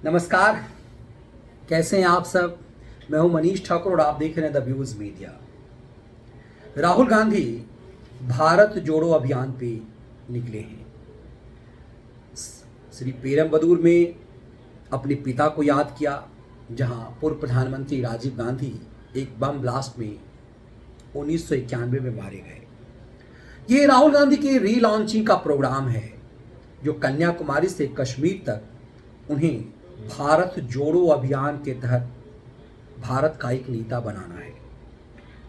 नमस्कार। कैसे हैं आप सब। मैं हूं मनीष ठाकुर और आप देख रहे हैं the views media. Rahul Gandhi Bharat जोड़ो अभियान पे निकले हैं। श्री पेरम्बदूर में अपने पिता को याद किया, जहां पूर्व प्रधानमंत्री राजीव गांधी एक बम ब्लास्ट में 1991 में मारे गए। ये राहुल गांधी के रीलॉन्चिंग का प्रोग्राम है, जो कन्याकुमारी से कश्मीर तक उन्हें भारत जोड़ो अभियान के तहत भारत का एक नेता बनाना है।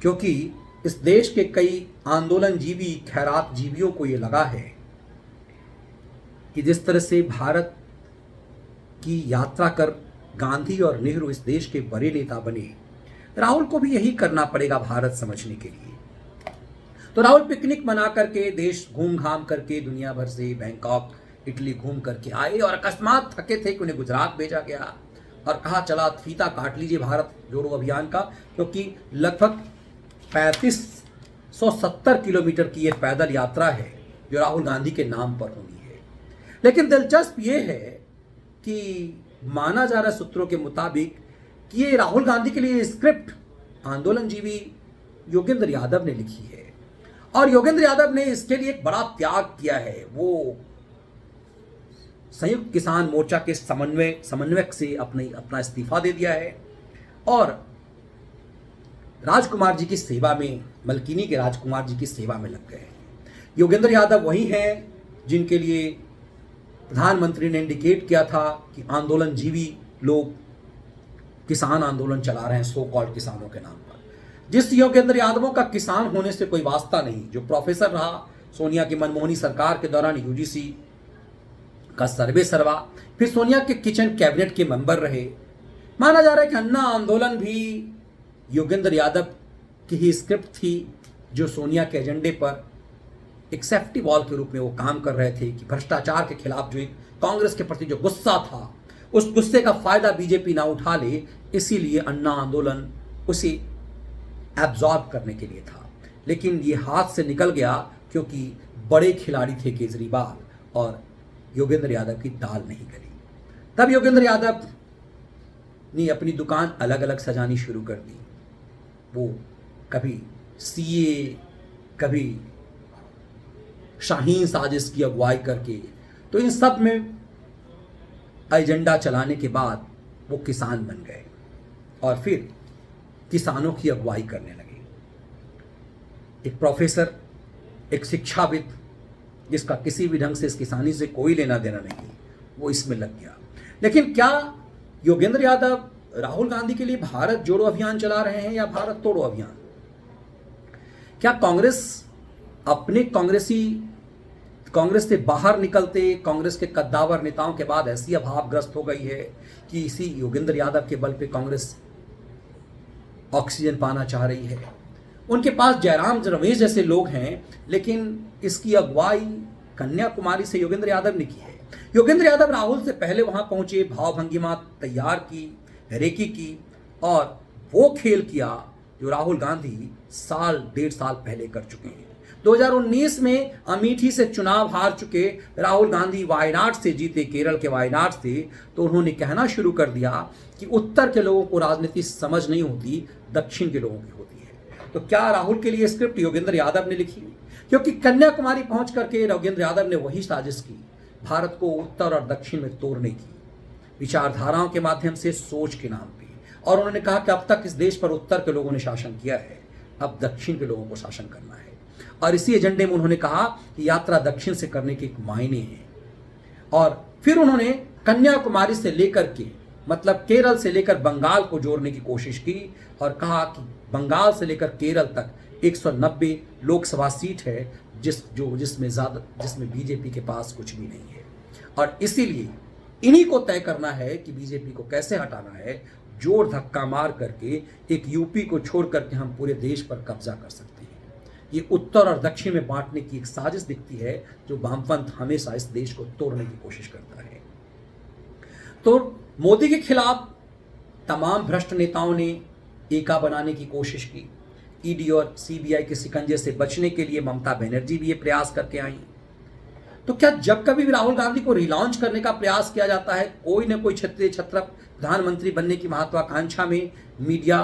क्योंकि इस देश के कई आंदोलन जीवी खैरात जीवियों को ये लगा है कि जिस तरह से भारत की यात्रा कर गांधी और नेहरू इस देश के बड़े नेता बने, राहुल को भी यही करना पड़ेगा भारत समझने के लिए। तो राहुल पिकनिक मना करके, देश घूम घाम करके, दुनिया भर से बैंकॉक इटली घूम करके आए और अकस्मात थके थे कि उन्हें गुजरात भेजा गया और कहा चला फीता काट लीजिए भारत जोड़ो अभियान का, क्योंकि लगभग 3570 किलोमीटर की ये पैदल यात्रा है जो राहुल गांधी के नाम पर होनी है। लेकिन दिलचस्प ये है कि माना जा रहा सूत्रों के मुताबिक कि ये राहुल गांधी के लिए स्क्रिप्ट आंदोलन जीवी योगेंद्र यादव ने लिखी है और योगेंद्र यादव ने इसके लिए एक बड़ा त्याग किया है। वो संयुक्त किसान मोर्चा के समन्वयक से अपना इस्तीफा दे दिया है और राजकुमार जी की सेवा में, मलकिनी के राजकुमार जी की सेवा में लग गए हैं। योगेंद्र यादव वही हैं जिनके लिए प्रधानमंत्री ने इंडिकेट किया था कि आंदोलन जीवी लोग किसान आंदोलन चला रहे हैं सो कॉल्ड किसानों के नाम पर। जिस योगेंद्र यादवों का किसान होने से कोई वास्ता नहीं, जो प्रोफेसर रहा सोनिया की मनमोहनी सरकार के दौरान, यूजीसी का सर्वे सर्वा, फिर सोनिया के किचन कैबिनेट के मेंबर रहे। माना जा रहा है कि अन्ना आंदोलन भी योगेंद्र यादव की ही स्क्रिप्ट थी, जो सोनिया के एजेंडे पर एक सेफ्टी वॉल के रूप में वो काम कर रहे थे कि भ्रष्टाचार के खिलाफ जो एक कांग्रेस के प्रति जो गुस्सा था, उस गुस्से का फायदा बीजेपी ना उठा ले, इसीलिए अन्ना आंदोलन उसे एब्जॉर्ब करने के लिए था। लेकिन ये हाथ से निकल गया क्योंकि बड़े खिलाड़ी थे केजरीवाल और योगेंद्र यादव की दाल नहीं गली। तब योगेंद्र यादव ने अपनी दुकान अलग अलग सजानी शुरू कर दी। वो कभी सीए, कभी शाहीन साजिश की अगुवाई करके, तो इन सब में एजेंडा चलाने के बाद वो किसान बन गए और फिर किसानों की अगुवाई करने लगे। एक प्रोफेसर, एक शिक्षाविद जिसका किसी भी ढंग से इस किसानी से कोई लेना देना नहीं, वो इसमें लग गया। लेकिन क्या योगेंद्र यादव राहुल गांधी के लिए भारत जोड़ो अभियान चला रहे हैं या भारत तोड़ो अभियान? क्या कांग्रेस अपने कांग्रेस से बाहर निकलते कांग्रेस के कद्दावर नेताओं के बाद ऐसी अभावग्रस्त हो गई है कि इसी योगेंद्र यादव के बल पे कांग्रेस ऑक्सीजन पाना चाह रही है? उनके पास जयराम रमेश जैसे लोग हैं, लेकिन इसकी अगुवाई कन्याकुमारी से योगेंद्र यादव ने की है। योगेंद्र यादव राहुल से पहले वहां पहुंचे, भाव भंगिमा तैयार की, रेकी की और वो खेल किया जो राहुल गांधी साल डेढ़ साल पहले कर चुके हैं। 2019 में अमेठी से चुनाव हार चुके राहुल गांधी वायनाड से जीते, केरल के वायनाड से, तो उन्होंने कहना शुरू कर दिया कि उत्तर के लोगों को राजनीति समझ नहीं होती, दक्षिण के लोगों की होती है। तो क्या राहुल के लिए स्क्रिप्ट योगेंद्र यादव ने लिखी? क्योंकि कन्याकुमारी पहुंच करके योगेंद्र यादव ने वही साजिश की, भारत को उत्तर और दक्षिण में तोड़ने की, विचारधाराओं के माध्यम से, सोच के नाम पे। और उन्होंने कहा कि अब तक इस देश पर उत्तर के लोगों ने शासन किया है, अब दक्षिण के लोगों को शासन करना है। और इसी एजेंडे में उन्होंने कहा कि यात्रा दक्षिण से करने के एक मायने हैं। और फिर उन्होंने कन्याकुमारी से लेकर के, मतलब केरल से लेकर बंगाल को जोड़ने की कोशिश की और कहा कि बंगाल से लेकर केरल तक 190 लोकसभा सीट है, जिसमें बीजेपी के पास कुछ भी नहीं है। और इसीलिए इन्हीं को तय करना है कि बीजेपी को कैसे हटाना है। जोर धक्का मार करके एक यूपी को छोड़ करके हम पूरे देश पर कब्जा कर सकते हैं। ये उत्तर और दक्षिण में बांटने की एक साजिश दिखती है, जो वामपंथ हमेशा इस देश को तोड़ने की कोशिश करता है। तो मोदी के खिलाफ तमाम भ्रष्ट नेताओं ने एका बनाने की कोशिश की। ईडी और सीबीआई के शिकंजे से बचने के लिए ममता बनर्जी भी ये प्रयास करके आई। तो क्या जब कभी भी राहुल गांधी को रिलॉन्च करने का प्रयास किया जाता है, कोई न कोई क्षत्रिय छत्र प्रधानमंत्री बनने की महत्वाकांक्षा में मीडिया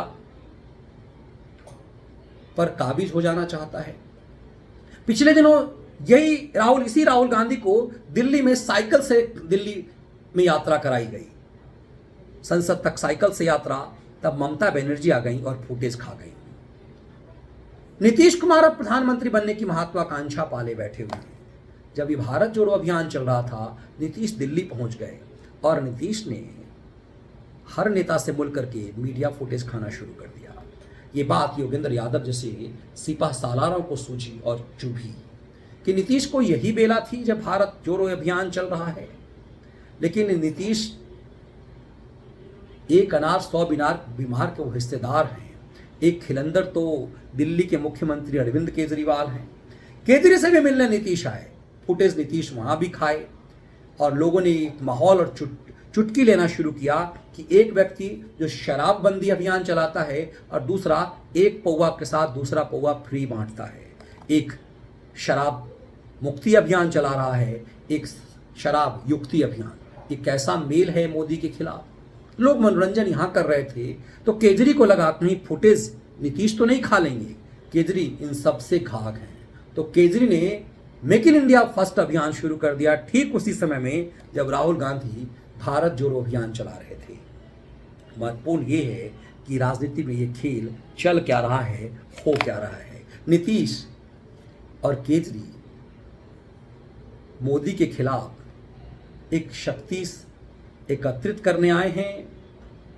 पर काबिज हो जाना चाहता है। पिछले दिनों इसी राहुल गांधी को दिल्ली में साइकिल से दिल्ली में यात्रा कराई गई, संसद तक साइकिल से यात्रा। तब ममता बनर्जी आ गई और फुटेज खा गई। नीतीश कुमार अब प्रधानमंत्री बनने की महत्वाकांक्षा पाले बैठे हुए हैं। जब ये भारत जोड़ो अभियान चल रहा था, नीतीश दिल्ली पहुंच गए और नीतीश ने हर नेता से मिल करके मीडिया फुटेज खाना शुरू कर दिया। ये बात योगेंद्र यादव जैसे सिपा सालारों को सूझी और चुभी कि नीतीश को यही बेला थी जब भारत जोड़ो अभियान चल रहा है। लेकिन नीतीश एक अनार 100 बीमार के वो हिस्सेदार हैं। एक खिलंदर तो दिल्ली के मुख्यमंत्री अरविंद केजरीवाल हैं। केजरी से भी मिलने नीतीश आए, फुटेज नीतीश वहां भी खाए और लोगों ने एक माहौल और चुटकी लेना शुरू किया कि एक व्यक्ति जो शराबबंदी अभियान चलाता है और दूसरा एक पौवा के साथ दूसरा पौवा फ्री बांटता है, एक शराब मुक्ति अभियान चला रहा है, एक शराब युक्ति अभियान। ये कैसा मेल है मोदी के खिलाफ। लोग मनोरंजन यहां कर रहे थे तो केजरी को लगा कहीं फुटेज नीतीश तो नहीं खा लेंगे, केजरी इन सब से घाघ हैं। तो केजरी ने मेक इन इंडिया फर्स्ट अभियान शुरू कर दिया ठीक उसी समय में जब राहुल गांधी भारत जोड़ो अभियान चला रहे थे। महत्वपूर्ण ये है कि राजनीति में ये खेल चल क्या रहा है, हो क्या रहा है। नीतीश और केजरी मोदी के खिलाफ एक शक्ति एकत्रित करने आए हैं,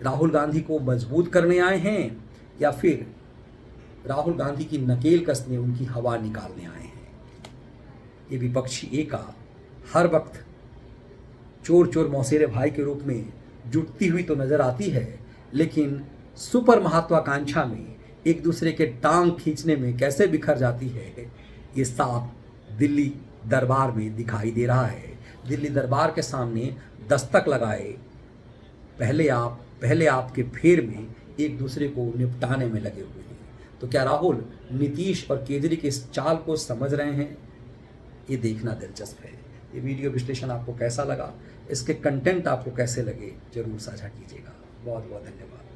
राहुल गांधी को मजबूत करने आए हैं, या फिर राहुल गांधी की नकेल कसने उनकी हवा निकालने आए हैं। ये विपक्षी एका हर वक्त चोर चोर मौसेरे भाई के रूप में जुटती हुई तो नजर आती है, लेकिन सुपर महत्वाकांक्षा में एक दूसरे के टांग खींचने में कैसे बिखर जाती है, ये साफ दिल्ली दरबार में दिखाई दे रहा है। दिल्ली दरबार के सामने दस्तक लगाए पहले आपके फेर में एक दूसरे को निपटाने में लगे हुए हैं। तो क्या राहुल नीतीश और केजरी के इस चाल को समझ रहे हैं? ये देखना दिलचस्प है। ये वीडियो विश्लेषण आपको कैसा लगा, इसके कंटेंट आपको कैसे लगे, जरूर साझा कीजिएगा। बहुत बहुत धन्यवाद।